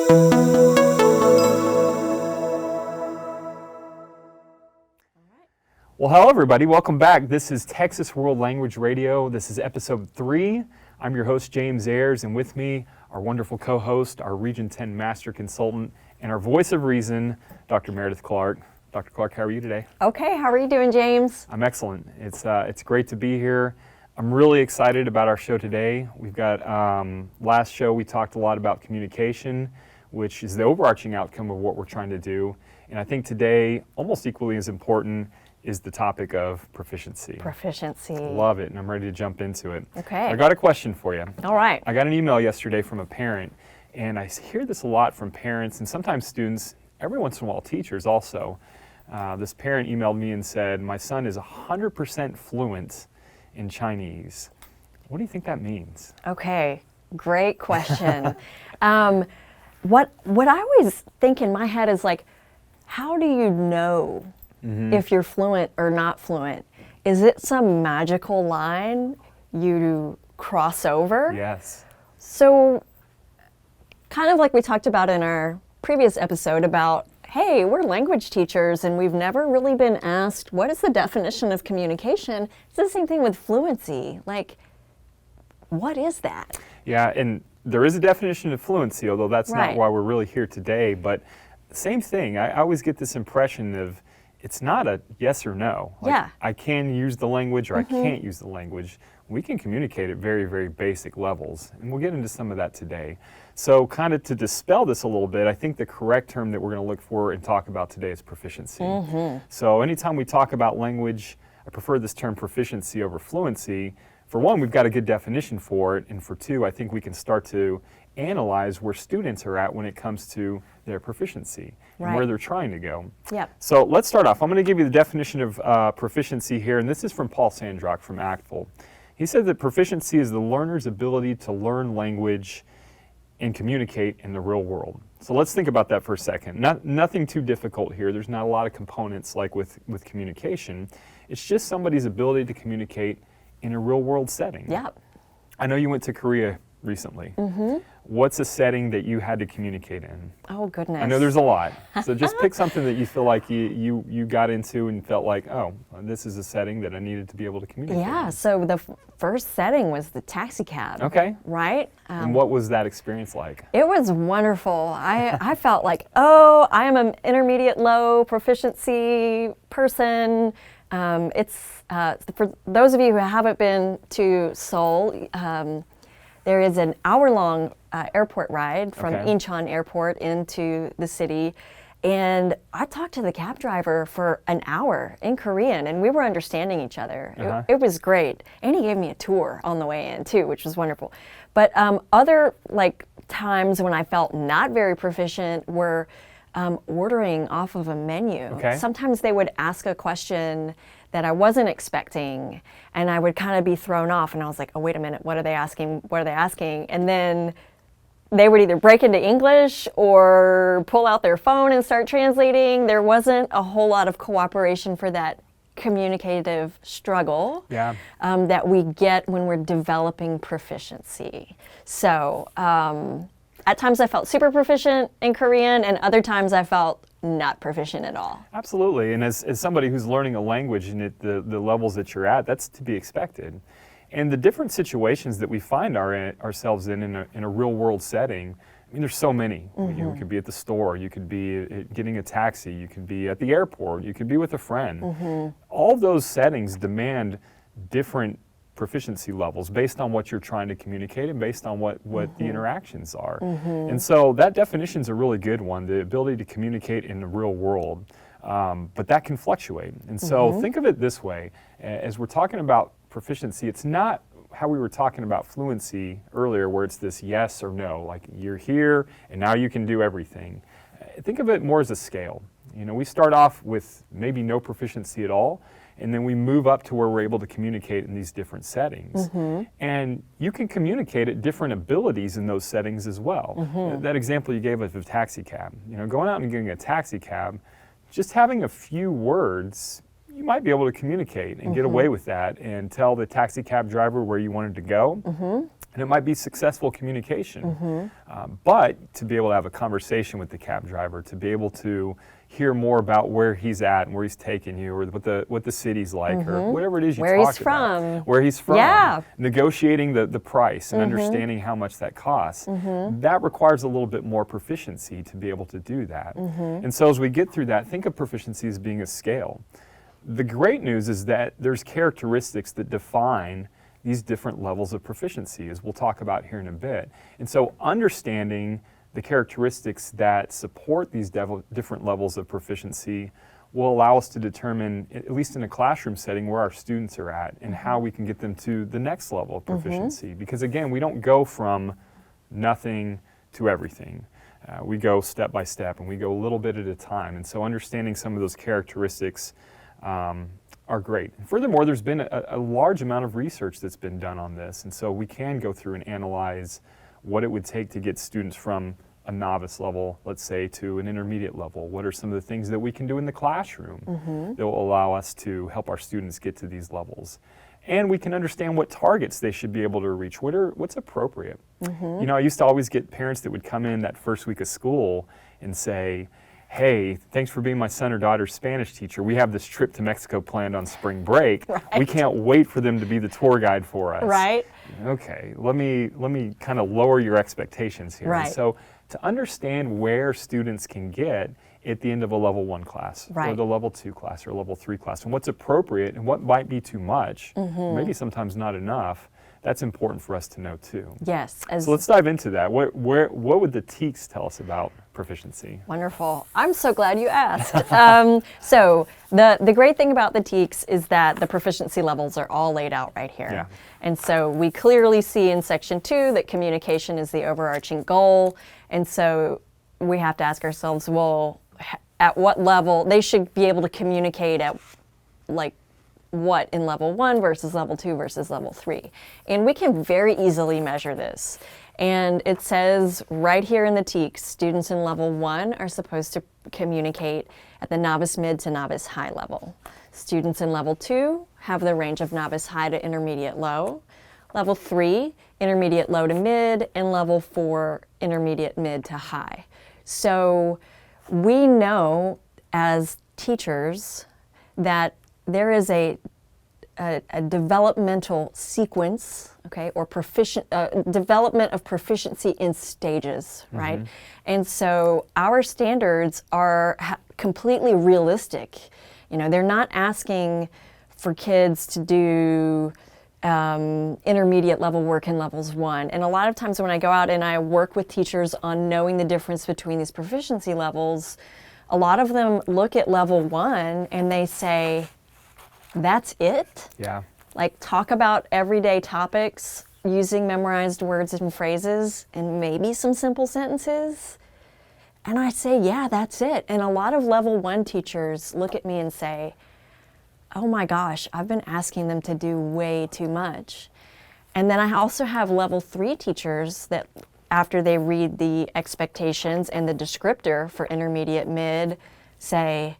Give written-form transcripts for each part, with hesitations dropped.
Well, hello everybody, welcome back. This is Texas World Language Radio. This is episode 3. I'm your host, James Ayers, and with me, our wonderful co-host, our Region 10 Master Consultant, and our voice of reason, Dr. Meredith Clark. Dr. Clark, how are you today? Okay, how are you doing, James? I'm excellent. It's great to be here. I'm really excited about our show today. We've got, last show we talked a lot about communication, which is the overarching outcome of what we're trying to do. And I think today, almost equally as important, is the topic of proficiency. Proficiency. Love it, and I'm ready to jump into it. Okay. I got a question for you. All right. I got an email yesterday from a parent, and I hear this a lot from parents and sometimes students, every once in a while teachers also. This parent emailed me and said, my son is 100% fluent in Chinese. What do you think that means? Okay, great question. What I always think in my head is like, how do you know if you're fluent or not fluent? Is it some magical line you cross over? Yes. So, kind of like we talked about in our previous episode about, hey, we're language teachers and we've never really been asked, what is the definition of communication? It's the same thing with fluency. Like, what is that? Yeah, and there is a definition of fluency, although that's not Right. why we're really here today. But same thing, I always get this impression of it's not a yes or no. Like, Yeah. I can use the language or I can't use the language. We can communicate at very, very basic levels, and we'll get into some of that today. So kind of to dispel this a little bit, I think the correct term that we're going to look for and talk about today is proficiency. So anytime we talk about language, I prefer this term proficiency over fluency. For one, we've got a good definition for it, and for two, I think we can start to analyze where students are at when it comes to their proficiency and where Right. they're trying to go. Yep. So let's start off. I'm going to give you the definition of proficiency here, and this is from Paul Sandrock from ACTFL. He said that proficiency is the learner's ability to learn language and communicate in the real world. So let's think about that for a second. Nothing too difficult here. There's not a lot of components like with communication. It's just somebody's ability to communicate in a real world setting. Yep. I know you went to Korea recently. What's a setting that you had to communicate in? Oh, goodness. I know there's a lot. So just pick something that you feel like you got into and felt like, oh, this is a setting that I needed to be able to communicate Yeah, in. so the first setting was the taxi cab. Okay. Right? And what was that experience like? It was wonderful. I felt like, oh, I am an intermediate low proficiency person. For those of you who haven't been to Seoul, there is an hour-long airport ride from Okay. Incheon Airport into the city. And I talked to the cab driver for an hour in Korean, and we were understanding each other. It was great. And he gave me a tour on the way in, too, which was wonderful. But other times when I felt not very proficient were ordering off of a menu. Okay. Sometimes they would ask a question that I wasn't expecting, and I would kind of be thrown off, and I was like, oh, wait a minute, what are they asking? What are they asking? And then they would either break into English or pull out their phone and start translating. There wasn't a whole lot of cooperation for that communicative struggle Yeah. that we get when we're developing proficiency. So at times I felt super proficient in Korean, and other times I felt not proficient at all. Absolutely, and as somebody who's learning a language and at the levels that you're at, that's to be expected. And the different situations that we find ourselves in a real world setting, I mean, there's so many. You could be at the store, you could be getting a taxi, you could be at the airport, you could be with a friend. All those settings demand different proficiency levels based on what you're trying to communicate and based on what the interactions are. And so that definition's a really good one, the ability to communicate in the real world. But that can fluctuate. And so think of it this way, as we're talking about proficiency, it's not how we were talking about fluency earlier where it's this yes or no, like you're here and now you can do everything. Think of it more as a scale. You know, we start off with maybe no proficiency at all, and then we move up to where we're able to communicate in these different settings. And you can communicate at different abilities in those settings as well. That example you gave of a taxi cab, you know, going out and getting a taxi cab, just having a few words, you might be able to communicate and get away with that and tell the taxi cab driver where you wanted to go and it might be successful communication. But to be able to have a conversation with the cab driver, to be able to hear more about where he's at and where he's taking you, or what the city's like, or whatever it is you Where talked he's about. from. Where he's from. Yeah. Negotiating the price and understanding how much that costs. That requires a little bit more proficiency to be able to do that. And so as we get through that, think of proficiency as being a scale. The great news is that there's characteristics that define these different levels of proficiency, as we'll talk about here in a bit. And so understanding the characteristics that support these different levels of proficiency will allow us to determine, at least in a classroom setting, where our students are at and how we can get them to the next level of proficiency. Because again, we don't go from nothing to everything. We go step by step, and we go a little bit at a time. And so understanding some of those characteristics are great. And furthermore, there's been a large amount of research that's been done on this, and so we can go through and analyze what it would take to get students from a novice level, let's say, to an intermediate level. What are some of the things that we can do in the classroom that will allow us to help our students get to these levels? And we can understand what targets they should be able to reach. What's appropriate? You know, I used to always get parents that would come in that first week of school and say, hey, thanks for being my son or daughter's Spanish teacher. We have this trip to Mexico planned on spring break. We can't wait for them to be the tour guide for us. Right. Okay, let me kind of lower your expectations here. Right. And so to understand where students can get at the end of a level 1 class, or the level 2 class, or level 3 class, and what's appropriate and what might be too much, maybe sometimes not enough, that's important for us to know too. Yes. So let's dive into that. What would the TEKS tell us about proficiency? Wonderful. I'm so glad you asked. So the great thing about the TEKS is that the proficiency levels are all laid out right here. Yeah. And so we clearly see in section 2 that communication is the overarching goal. And so we have to ask ourselves, well, at what level they should be able to communicate at, like, what in level 1 versus level 2 versus level 3. And we can very easily measure this. And it says right here in the TEKS, students in level 1 are supposed to communicate at the novice mid to novice high level. Students in level 2 have the range of novice high to intermediate low. Level 3, intermediate low to mid, and level 4, intermediate mid to high. So we know as teachers that there is a developmental sequence, okay, or development of proficiency in stages, right? And so our standards are completely realistic. You know, they're not asking for kids to do intermediate level work in levels 1. And a lot of times when I go out and I work with teachers on knowing the difference between these proficiency levels, a lot of them look at level 1 and they say, that's it? Yeah. Like, talk about everyday topics using memorized words and phrases and maybe some simple sentences? And I say, yeah, that's it. And a lot of level 1 teachers look at me and say, oh my gosh, I've been asking them to do way too much. And then I also have level 3 teachers that, after they read the expectations and the descriptor for intermediate mid, say,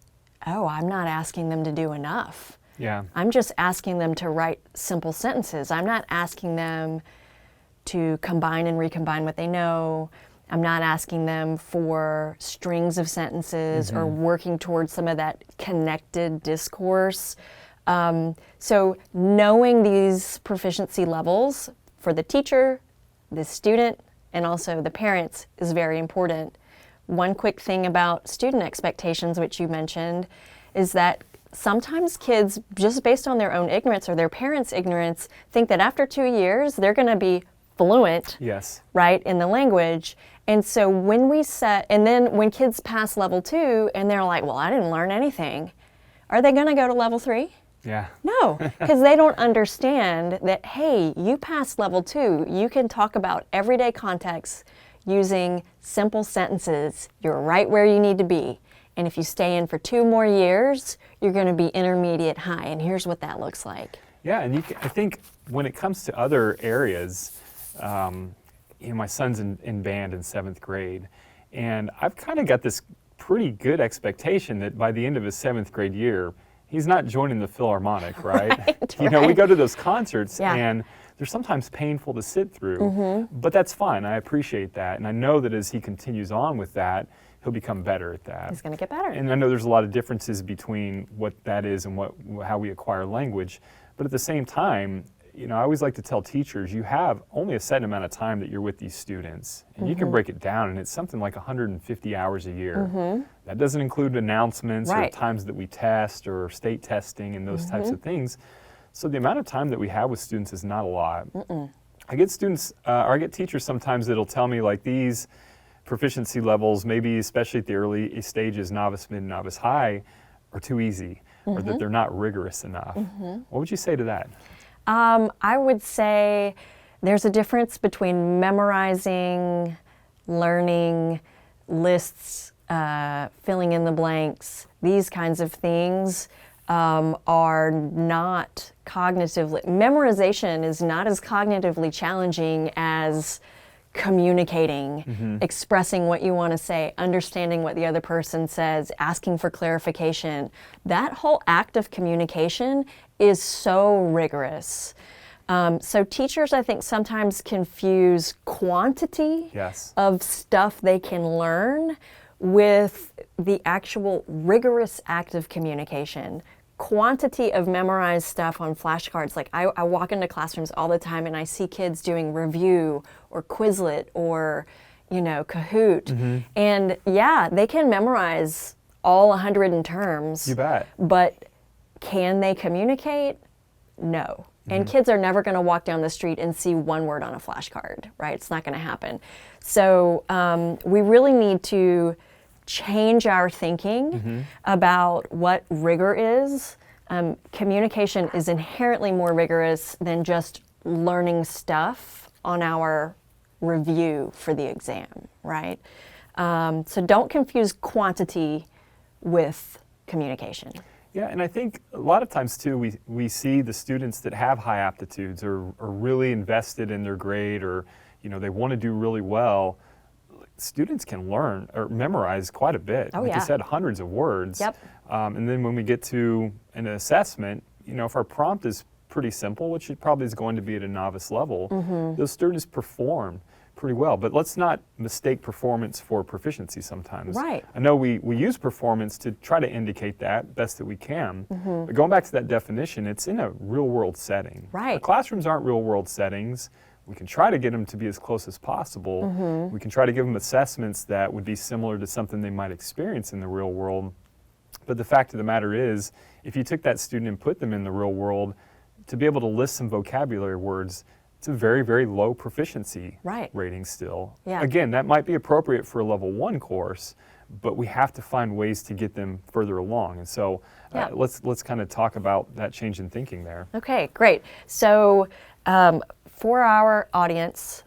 oh, I'm not asking them to do enough. Yeah. I'm just asking them to write simple sentences. I'm not asking them to combine and recombine what they know. I'm not asking them for strings of sentences or working towards some of that connected discourse. So knowing these proficiency levels for the teacher, the student, and also the parents is very important. One quick thing about student expectations, which you mentioned, is that sometimes kids, just based on their own ignorance or their parents' ignorance, think that after 2 years, they're going to be fluent, Yes. right, in the language. And so when we set, and then when kids pass level 2 and they're like, well, I didn't learn anything, are they going to go to level 3? Yeah. No, because they don't understand that, hey, you passed level 2, you can talk about everyday context using simple sentences. You're right where you need to be. And if you stay in for 2 more years, you're going to be intermediate high. And here's what that looks like. Yeah, and I think when it comes to other areas, my son's in band in 7th grade, and I've kind of got this pretty good expectation that by the end of his 7th grade year, he's not joining the Philharmonic, right? We go to those concerts, Yeah. and they're sometimes painful to sit through, but that's fine. I appreciate that. And I know that as he continues on with that, he'll become better at that. He's going to get better. And I know there's a lot of differences between what that is and how we acquire language. But at the same time, I always like to tell teachers, you have only a set amount of time that you're with these students. And you can break it down, and it's something like 150 hours a year. That doesn't include announcements or times that we test or state testing and those types of things. So the amount of time that we have with students is not a lot. I get students, or I get teachers sometimes that'll tell me like these proficiency levels, maybe especially at the early stages, novice, mid, novice, high, are too easy, or that they're not rigorous enough. What would you say to that? I would say there's a difference between memorizing, learning, lists, filling in the blanks. These kinds of things are not cognitively, memorization is not as cognitively challenging as communicating, expressing what you want to say, understanding what the other person says, asking for clarification. That whole act of communication is so rigorous. So teachers, I think, sometimes confuse quantity of stuff they can learn with the actual rigorous act of communication. Quantity of memorized stuff on flashcards. Like I walk into classrooms all the time and I see kids doing review or Quizlet or, Kahoot. And yeah, they can memorize all 100 in terms. You bet. But can they communicate? No. And kids are never going to walk down the street and see one word on a flashcard, right? It's not going to happen. So we really need to change our thinking about what rigor is. Communication is inherently more rigorous than just learning stuff on our review for the exam, right? So don't confuse quantity with communication. Yeah, and I think a lot of times too, we see the students that have high aptitudes or are really invested in their grade, or they want to do really well. Students can learn or memorize quite a bit. Oh, like you said, hundreds of words. Yep. And then when we get to an assessment, if our prompt is pretty simple, which it probably is going to be at a novice level, those students perform pretty well. But let's not mistake performance for proficiency sometimes. Right. I know we use performance to try to indicate that best that we can. But going back to that definition, it's in a real world setting. Right. The classrooms aren't real world settings. We can try to get them to be as close as possible. We can try to give them assessments that would be similar to something they might experience in the real world. But the fact of the matter is, if you took that student and put them in the real world, to be able to list some vocabulary words, it's a very, very low proficiency rating still. Yeah. Again, that might be appropriate for a level 1 course, but we have to find ways to get them further along. And so let's kind of talk about that change in thinking there. Okay, great. So for our audience,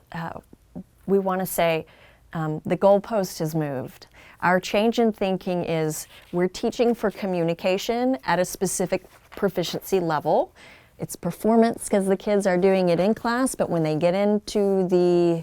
we want to say the goalpost has moved. Our change in thinking is we're teaching for communication at a specific proficiency level. It's performance because the kids are doing it in class, but when they get into the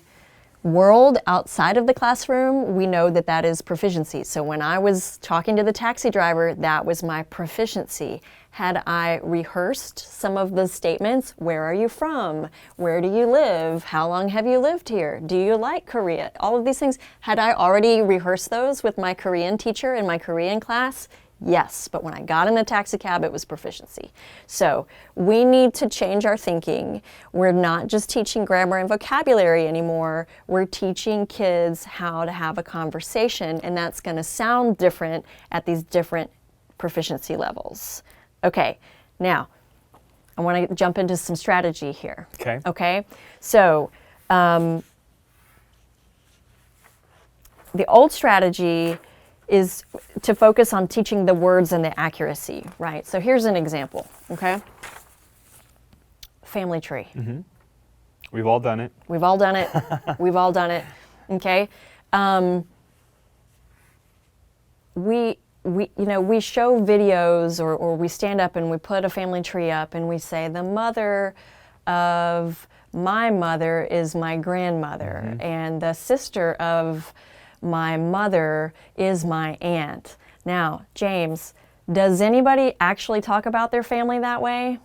world outside of the classroom, we know that that is proficiency. So when I was talking to the taxi driver, that was my proficiency. Had I rehearsed some of the statements, where are you from? Where do you live? How long have you lived here? Do you like Korea? All of these things, had I already rehearsed those with my Korean teacher in my Korean class? Yes, but when I got in the taxi cab, it was proficiency. So we need to change our thinking. We're not just teaching grammar and vocabulary anymore. We're teaching kids how to have a conversation, and that's going to sound different at these different proficiency levels. Okay, now I want to jump into some strategy here. Okay. Okay, so the old strategy is to focus on teaching the words and the accuracy, right? So here's an example, okay? Family tree. We've all done it. We've all done it. We've all done it, okay? We show videos or we stand up and we put a family tree up and we say, the mother of my mother is my grandmother, and the sister of my mother is my aunt. Now, James, does anybody actually talk about their family that way?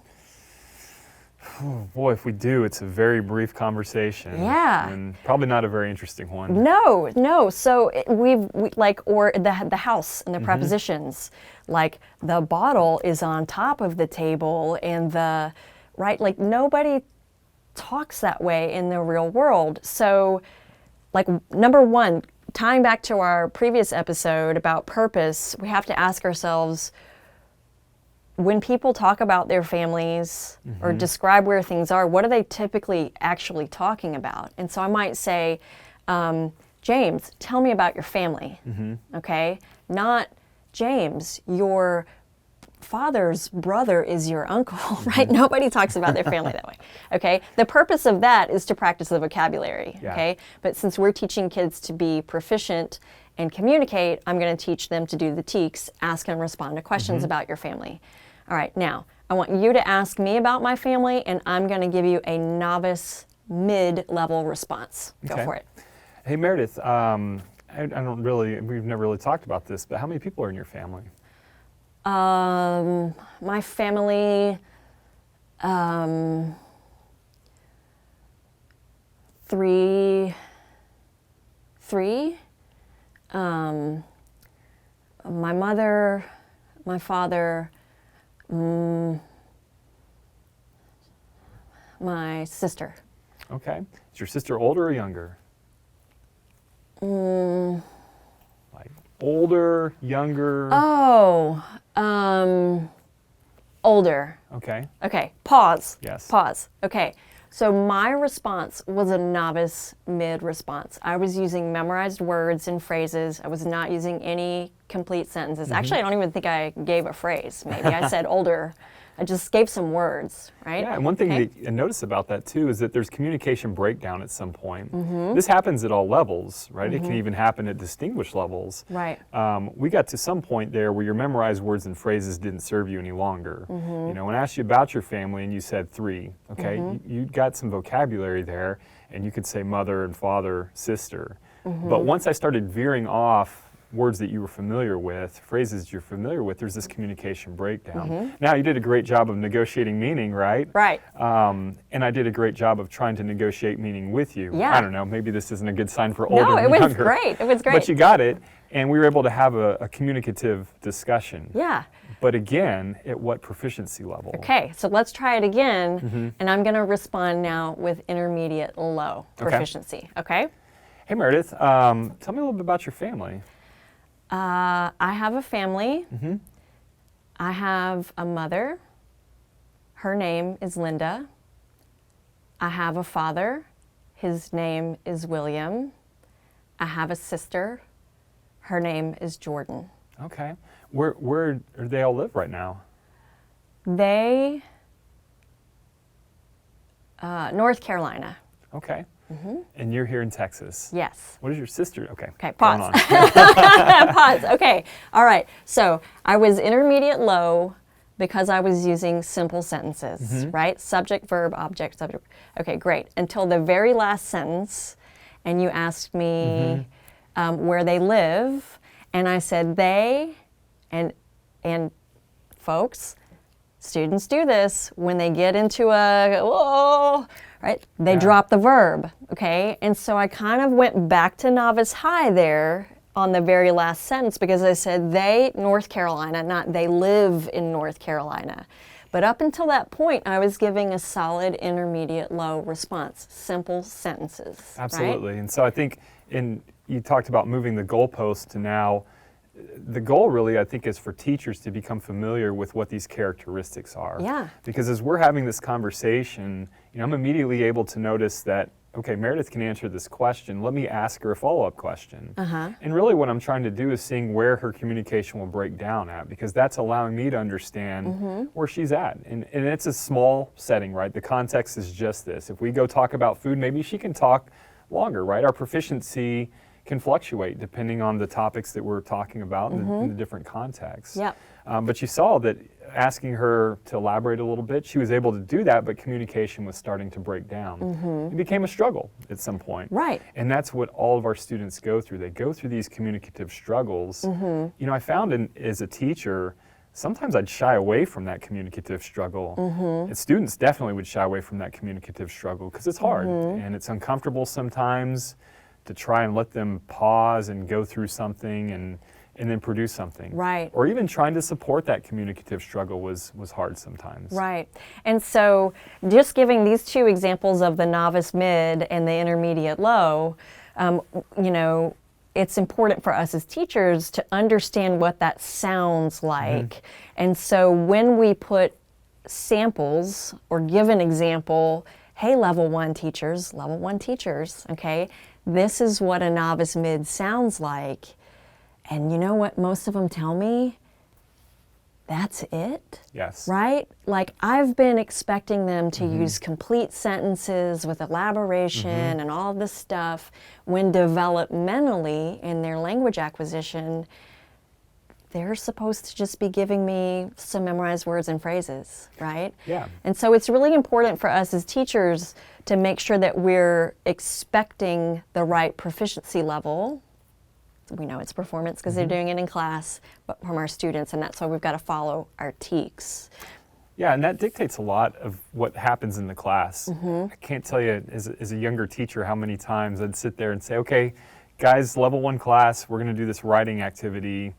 Boy, if we do, it's a very brief conversation. Yeah. And probably not a very interesting one. No, no. So or the house and the prepositions, like the bottle is on top of the table and like nobody talks that way in the real world. So like number one, tying back to our previous episode about purpose, we have to ask ourselves, when people talk about their families or describe where things are, what are they typically actually talking about? And so I might say, James, tell me about your family, okay? Not, James, your father's brother is your uncle, right? Nobody talks about their family that way, okay? The purpose of that is to practice the vocabulary, okay? But since we're teaching kids to be proficient and communicate, I'm going to teach them to do the TEKS, ask and respond to questions about your family. All right, now, I want you to ask me about my family, and I'm going to give you a novice mid-level response. Go for it. Hey, Meredith, we've never really talked about this, but how many people are in your family? My family, three. My mother, my father, my sister. Okay. Is your sister older or younger? Like older, younger? Oh, older. Okay. Okay, pause. Yes. Pause. Okay, so my response was a novice mid response. I was using memorized words and phrases. I was not using any complete sentences. Actually, I don't even think I gave a phrase. Maybe I said older. I just gave some words, right? Yeah, and one thing to notice about that too is that there's communication breakdown at some point. This happens at all levels, right? It can even happen at distinguished levels. Right. We got to some point there where your memorized words and phrases didn't serve you any longer. You know, when I asked you about your family and you said 3, okay, you got some vocabulary there and you could say mother and father, sister. But once I started veering off words that you were familiar with, phrases you're familiar with, there's this communication breakdown. Now, you did a great job of negotiating meaning, right? Right. And I did a great job of trying to negotiate meaning with you. Yeah. I don't know, maybe this isn't a good sign for older No, and it was younger. great. It was great. But you got it, and we were able to have a communicative discussion. Yeah. But again, at what proficiency level? Okay, so let's try it again, and I'm going to respond now with intermediate low proficiency, okay? Hey, Meredith, tell me a little bit about your family. I have a family. I have a mother. Her name is Linda. I have a father. His name is William. I have a sister. Her name is Jordan. Okay. Where do they all live right now? They, North Carolina. Okay. And you're here in Texas. Yes. What is your sister? Okay. Okay, going pause. on. Pause. Okay. All right. So I was intermediate low because I was using simple sentences, right? Subject, verb, object, subject. Okay, great. Until the very last sentence, and you asked me where they live, and I said they, and folks, students do this when they get into right? They drop the verb, okay? And so I kind of went back to novice high there on the very last sentence because I said they, North Carolina, not they live in North Carolina. But up until that point, I was giving a solid intermediate low response, simple sentences. Absolutely. Right? And so I think you talked about moving the goalpost to now. The goal really, I think, is for teachers to become familiar with what these characteristics are. Yeah. Because as we're having this conversation, I'm immediately able to notice that, okay, Meredith can answer this question. Let me ask her a follow-up question. And really what I'm trying to do is seeing where her communication will break down at, because that's allowing me to understand where she's at. And it's a small setting, right? The context is just this. If we go talk about food, maybe she can talk longer, right? Our proficiency can fluctuate depending on the topics that we're talking about in the different contexts. Yep. But you saw that asking her to elaborate a little bit, she was able to do that, but communication was starting to break down. It became a struggle at some point. Right. And that's what all of our students go through. They go through these communicative struggles. I found as a teacher, sometimes I'd shy away from that communicative struggle. And students definitely would shy away from that communicative struggle because it's hard and it's uncomfortable sometimes to try and let them pause and go through something and then produce something. Right. Or even trying to support that communicative struggle was hard sometimes. Right. And so just giving these two examples of the novice mid and the intermediate low, you know, it's important for us as teachers to understand what that sounds like. And so when we put samples or give an example, hey, level one teachers, okay, this is what a novice mid sounds like. And you know what most of them tell me? That's it? Yes. Right? Like I've been expecting them to use complete sentences with elaboration and all of this stuff when developmentally in their language acquisition, they're supposed to just be giving me some memorized words and phrases, right? Yeah. And so it's really important for us as teachers to make sure that we're expecting the right proficiency level. We know it's performance because they're doing it in class, but from our students, and that's why we've got to follow our TEKS. Yeah, and that dictates a lot of what happens in the class. I can't tell you as a younger teacher how many times I'd sit there and say, okay, guys, level one class, we're going to do this writing activity.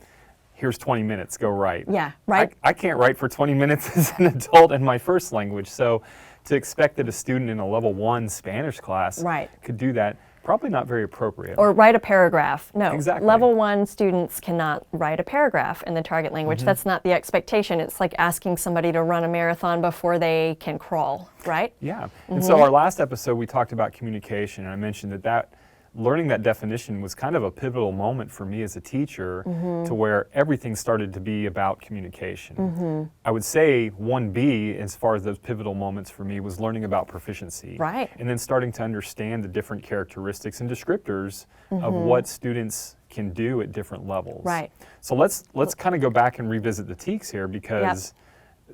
Here's 20 minutes, go write. Yeah, right. I can't write for 20 minutes as an adult in my first language, so to expect that a student in a level one Spanish class could do that, probably not very appropriate. Or write a paragraph. No, Exactly. level one students cannot write a paragraph in the target language. That's not the expectation. It's like asking somebody to run a marathon before they can crawl, right? Yeah, and so our last episode we talked about communication, and I mentioned that learning that definition was kind of a pivotal moment for me as a teacher to where everything started to be about communication. I would say 1B, as far as those pivotal moments for me, was learning about proficiency. Right. And then starting to understand the different characteristics and descriptors of what students can do at different levels. Right. So let's kind of go back and revisit the TEKS here, because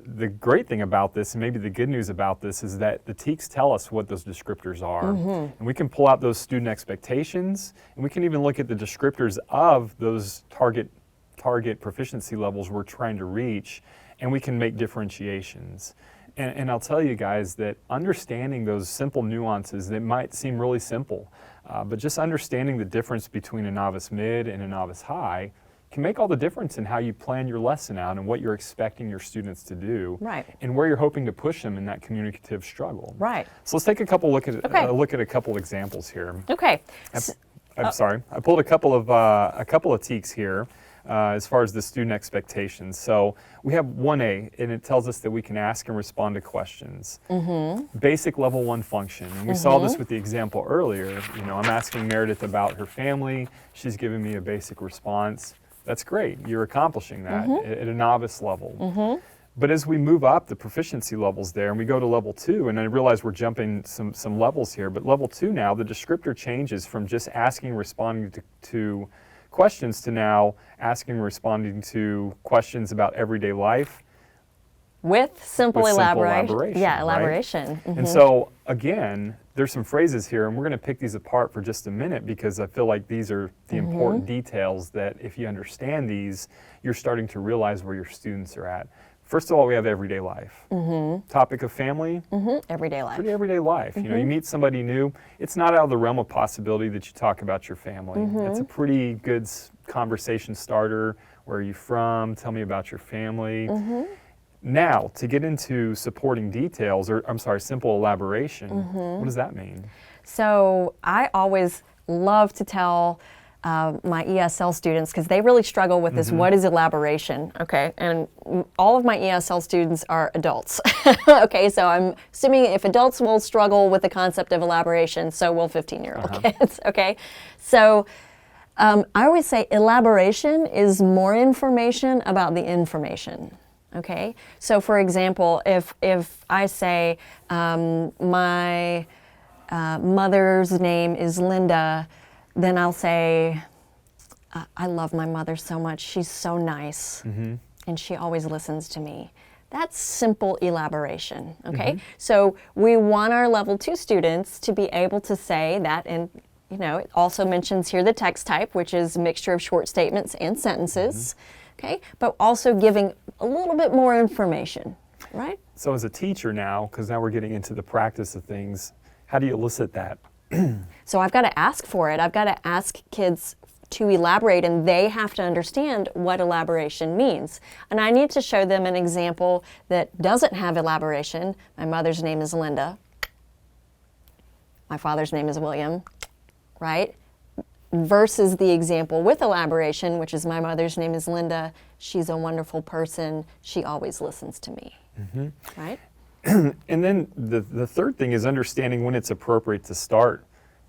the great thing about this, and maybe the good news about this, is that the TEKS tell us what those descriptors are. And we can pull out those student expectations, and we can even look at the descriptors of those target proficiency levels we're trying to reach, and we can make differentiations. And I'll tell you guys that understanding those simple nuances that might seem really simple, but just understanding the difference between a novice mid and a novice high can make all the difference in how you plan your lesson out and what you're expecting your students to do, Right. and where you're hoping to push them in that communicative struggle. Right. So let's take a couple look at a couple examples here. Okay. I'm sorry, I pulled a couple of TEKS here as far as the student expectations. So we have 1A, and it tells us that we can ask and respond to questions. Basic level 1 function. And we saw this with the example earlier. You know, I'm asking Meredith about her family. She's giving me a basic response. That's great. You're accomplishing that at a novice level. But as we move up the proficiency levels there, and we go to level 2, and I realize we're jumping some levels here, but level 2 now, the descriptor changes from just asking and responding to questions to now asking and responding to questions about everyday life. With simple elaboration. Yeah, right? elaboration. And so, again, there's some phrases here, and we're going to pick these apart for just a minute because I feel like these are the important details that if you understand these, you're starting to realize where your students are at. First of all, we have everyday life. Topic of family, Everyday life. pretty everyday life. You know, you meet somebody new, it's not out of the realm of possibility that you talk about your family. It's a pretty good conversation starter. Where are you from? Tell me about your family. Now, to get into supporting details, or I'm sorry, simple elaboration, what does that mean? So I always love to tell my ESL students, because they really struggle with this, what is elaboration, okay? And all of my ESL students are adults, okay? So I'm assuming if adults will struggle with the concept of elaboration, so will 15-year-old kids, okay? So I always say elaboration is more information about the information. Okay, so for example, if I say my mother's name is Linda, then I'll say, I love my mother so much. She's so nice, and she always listens to me. That's simple elaboration, okay? So we want our level 2 students to be able to say that, and you know, it also mentions here the text type, which is a mixture of short statements and sentences. Okay, but also giving a little bit more information, right? So as a teacher now, because now we're getting into the practice of things, how do you elicit that? So I've got to ask for it. I've got to ask kids to elaborate, and they have to understand what elaboration means. And I need to show them an example that doesn't have elaboration. My mother's name is Linda. My father's name is William, right? Versus the example with elaboration, which is my mother's name is Linda. She's a wonderful person. She always listens to me, right? And then the third thing is understanding when it's appropriate to start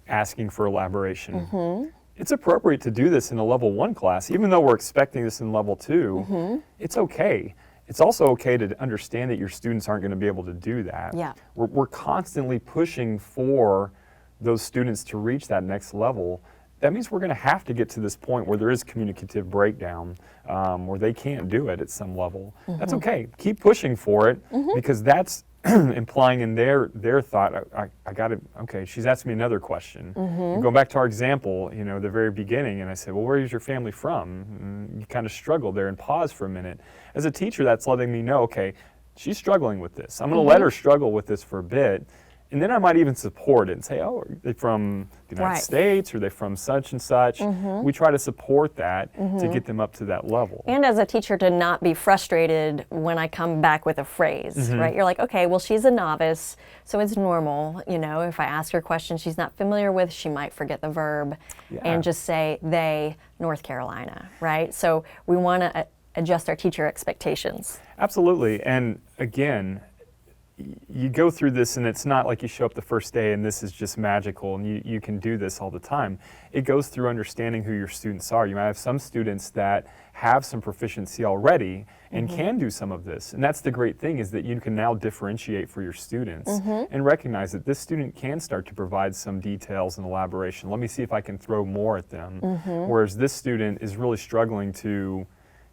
asking for elaboration. It's appropriate to do this in a level 1 class, even though we're expecting this in level 2. It's okay. It's also okay to understand that your students aren't going to be able to do that. Yeah. We're constantly pushing for those students to reach that next level. That means we're going to have to get to this point where there is communicative breakdown, where they can't do it at some level. That's okay. Keep pushing for it, because that's implying in their thought, I got it, okay, she's asking me another question. Going back to our example, the very beginning, and I said, well, where is your family from? And you kind of struggle there and pause for a minute. As a teacher, that's letting me know, okay, she's struggling with this. I'm going to let her struggle with this for a bit. And then I might even support it and say, oh, are they from the United States? Or are they from such and such? We try to support that to get them up to that level. And as a teacher, to not be frustrated when I come back with a phrase, right? You're like, okay, well, she's a novice, so it's normal. If I ask her a question she's not familiar with, she might forget the verb and just say, they, North Carolina, right? So we want to adjust our teacher expectations. Absolutely. And again, you go through this, and it's not like you show up the first day and this is just magical and you can do this all the time. It goes through understanding who your students are. You might have some students that have some proficiency already and can do some of this. And that's the great thing, is that you can now differentiate for your students and recognize that this student can start to provide some details and elaboration. Let me see if I can throw more at them. Whereas this student is really struggling to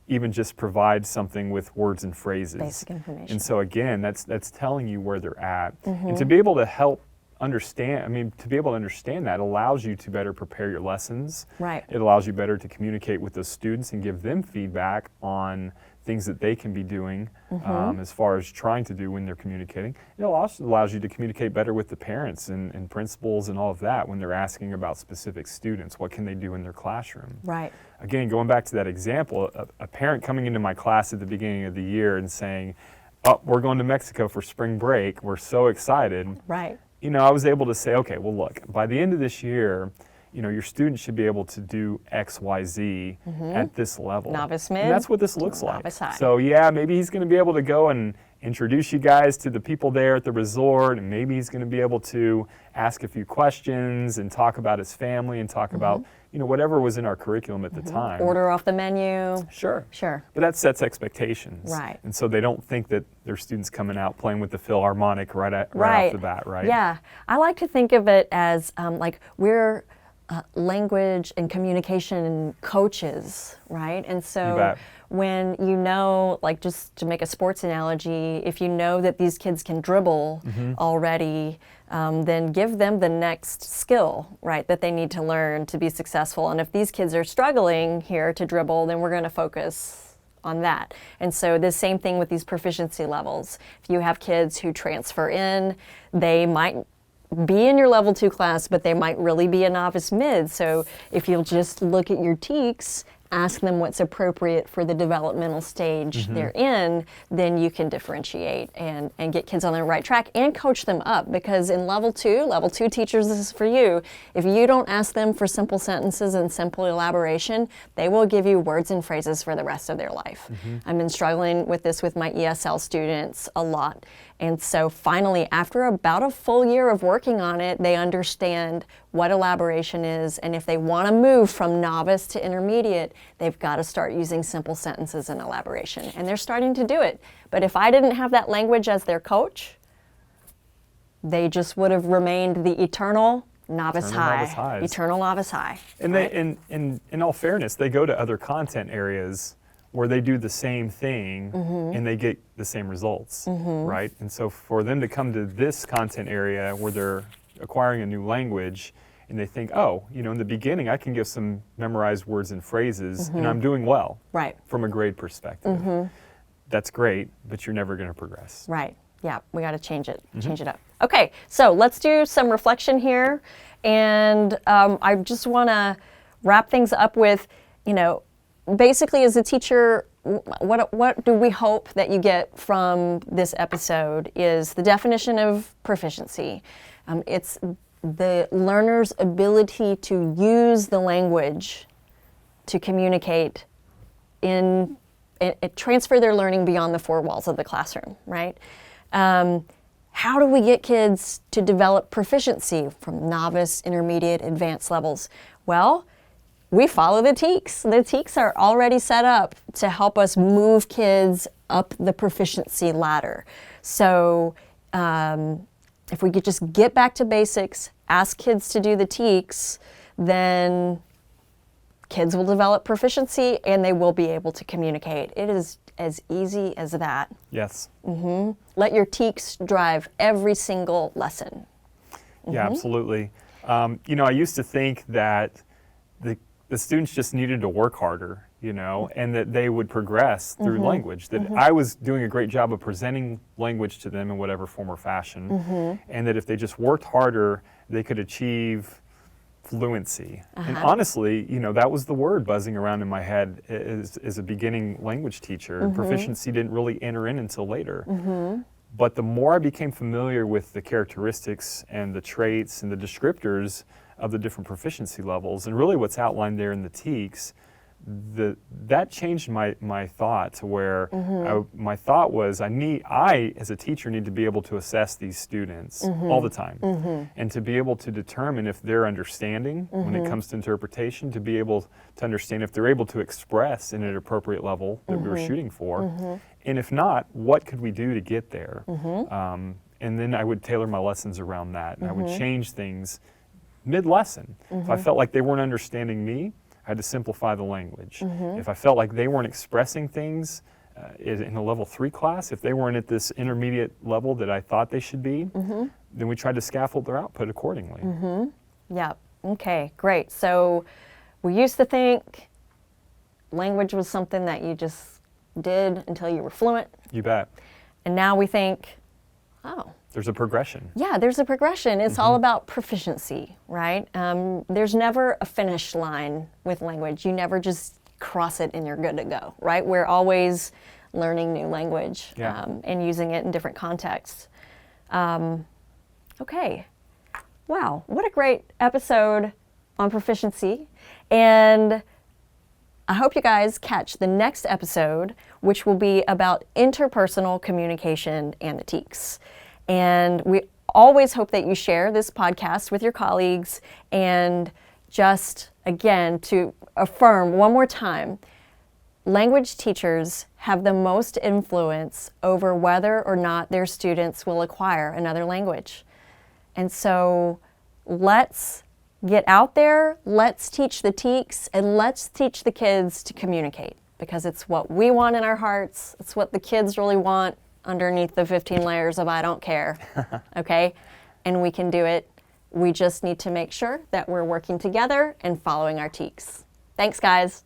even just provide something with words and phrases. Basic information. And so again, that's telling you where they're at. And to be able to help understand, to be able to understand that allows you to better prepare your lessons. Right. It allows you better to communicate with those students and give them feedback on things that they can be doing as far as trying to do when they're communicating. It also allows you to communicate better with the parents and principals and all of that when they're asking about specific students. What can they do in their classroom? Right. Again, going back to that example, a parent coming into my class at the beginning of the year and saying, oh, we're going to Mexico for spring break, we're so excited. Right. I was able to say, okay, well, look, by the end of this year, your students should be able to do X, Y, Z at this level. Novice mid. And that's what this looks like. Novice high. So yeah, maybe he's going to be able to go and introduce you guys to the people there at the resort, and maybe he's going to be able to ask a few questions and talk about his family and talk about, whatever was in our curriculum at the time. Order off the menu. Sure. Sure. But that sets expectations. Right. And so they don't think that their students coming out playing with the Philharmonic right off the bat, right? Yeah. I like to think of it as like we're language and communication coaches, right? And so when like just to make a sports analogy, if you know that these kids can dribble already, then give them the next skill, right, that they need to learn to be successful. And if these kids are struggling here to dribble, then we're going to focus on that. And so the same thing with these proficiency levels. If you have kids who transfer in, they might be in your level 2 class, but they might really be a novice mid. So if you'll just look at your TEKS, ask them what's appropriate for the developmental stage they're in, then you can differentiate and get kids on the right track and coach them up. Because in level 2 teachers, this is for you. If you don't ask them for simple sentences and simple elaboration, they will give you words and phrases for the rest of their life. I've been struggling with this with my ESL students a lot. And so finally, after about a full year of working on it, they understand what elaboration is. And if they want to move from novice to intermediate, they've got to start using simple sentences and elaboration. And they're starting to do it. But if I didn't have that language as their coach, they just would have remained the eternal novice high. Eternal novice high. And right? in all fairness, they go to other content areas where they do the same thing and they get the same results, right? And so for them to come to this content area where they're acquiring a new language and they think, oh, in the beginning I can give some memorized words and phrases and I'm doing well right. from a grade perspective. that's great, but you're never going to progress. Right. Yeah, we got to change it up. Okay, so let's do some reflection here. And I just want to wrap things up with, basically as a teacher, what do we hope that you get from this episode is the definition of proficiency. It's the learner's ability to use the language to communicate and transfer their learning beyond the four walls of the classroom, right? How do we get kids to develop proficiency from novice, intermediate, advanced levels? Well, we follow the TEKS. The TEKS are already set up to help us move kids up the proficiency ladder. So if we could just get back to basics, ask kids to do the TEKS, then kids will develop proficiency and they will be able to communicate. It is as easy as that. Yes. Let your TEKS drive every single lesson. Yeah, absolutely. I used to think that the students just needed to work harder, and that they would progress through language, that I was doing a great job of presenting language to them in whatever form or fashion, and that if they just worked harder, they could achieve fluency. And honestly, that was the word buzzing around in my head as a beginning language teacher. And proficiency didn't really enter in until later. But the more I became familiar with the characteristics and the traits and the descriptors of the different proficiency levels, and really what's outlined there in the TEKS, that changed my thought to where my thought was I as a teacher need to be able to assess these students all the time, and to be able to determine if they're understanding when it comes to interpretation, to be able to understand if they're able to express in an appropriate level that we were shooting for, and if not, what could we do to get there? And then I would tailor my lessons around that, and I would change things mid-lesson. If I felt like they weren't understanding me, I had to simplify the language. If I felt like they weren't expressing things in a level 3 class, if they weren't at this intermediate level that I thought they should be, then we tried to scaffold their output accordingly. Yeah, okay, great. So we used to think language was something that you just did until you were fluent. You bet. And now we think, oh, there's a progression. yeah, there's a progression. It's all about proficiency, right? There's never a finish line with language. You never just cross it and you're good to go, right? We're always learning new language and using it in different contexts. Okay. Wow, what a great episode on proficiency. And I hope you guys catch the next episode, which will be about interpersonal communication and the TEKS. And we always hope that you share this podcast with your colleagues. And just, again, to affirm one more time, language teachers have the most influence over whether or not their students will acquire another language. And so let's get out there, let's teach the TEKS, and let's teach the kids to communicate, because it's what we want in our hearts. It's what the kids really want underneath the 15 layers of I don't care, okay? And we can do it. We just need to make sure that we're working together and following our TEKS. Thanks, guys.